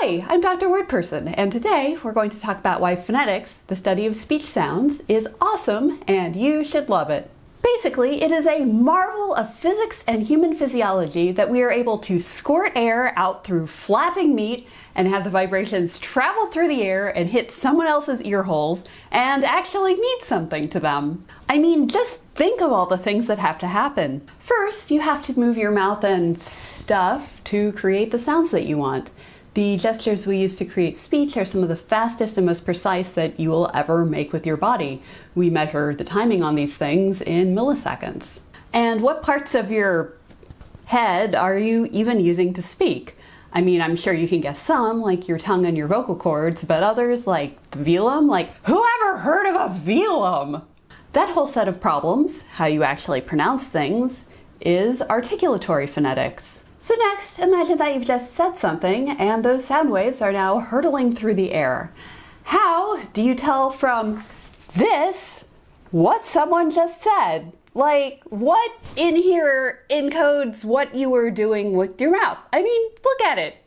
Hi, I'm Dr. Wordperson, and today we're going to talk about why phonetics, the study of speech sounds, is awesome and you should love it. Basically, it is a marvel of physics and human physiology that we are able to squirt air out through flapping meat and have the vibrations travel through the air and hit someone else's ear holes and actually mean something to them. I mean, just think of all the things that have to happen. First, you have to move your mouth and stuff to create the sounds that you want. The gestures we use to create speech are some of the fastest and most precise that you will ever make with your body. We measure the timing on these things in milliseconds. And what parts of your head are you even using to speak? I mean, I'm sure you can guess some, like your tongue and your vocal cords, but others, like the velum, like who ever heard of a velum? That whole set of problems, how you actually pronounce things, is articulatory phonetics. So next, imagine that you've just said something and those sound waves are now hurtling through the air. How do you tell from this what someone just said? Like, what in here encodes what you were doing with your mouth? I mean, look at it.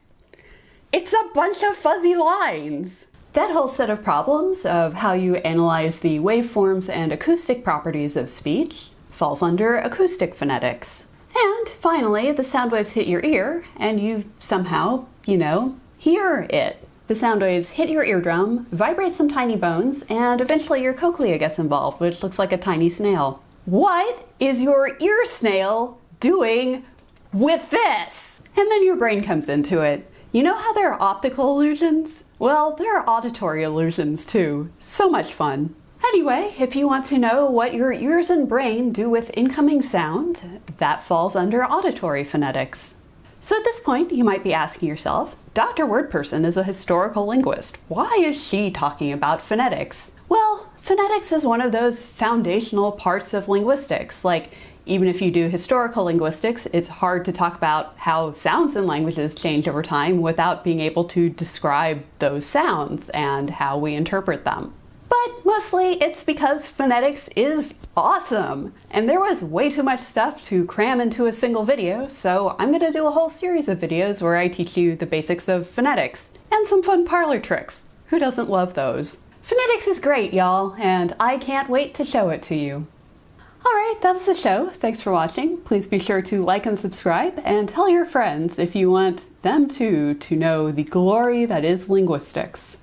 It's a bunch of fuzzy lines. That whole set of problems of how you analyze the waveforms and acoustic properties of speech falls under acoustic phonetics. And finally, the sound waves hit your ear, and you somehow, hear it. The sound waves hit your eardrum, vibrate some tiny bones, and eventually your cochlea gets involved, which looks like a tiny snail. What is your ear snail doing with this? And then your brain comes into it. You know how there are optical illusions? Well, there are auditory illusions too. So much fun. Anyway, if you want to know what your ears and brain do with incoming sound, that falls under auditory phonetics. So at this point, you might be asking yourself, Dr. Wordperson is a historical linguist. Why is she talking about phonetics? Well, phonetics is one of those foundational parts of linguistics. Like, even if you do historical linguistics, it's hard to talk about how sounds in languages change over time without being able to describe those sounds and how we interpret them. But mostly it's because phonetics is awesome. And there was way too much stuff to cram into a single video, so I'm gonna do a whole series of videos where I teach you the basics of phonetics and some fun parlor tricks. Who doesn't love those? Phonetics is great, y'all, and I can't wait to show it to you. Alright, that was the show. Thanks for watching. Please be sure to like and subscribe, and tell your friends if you want them too to know the glory that is linguistics.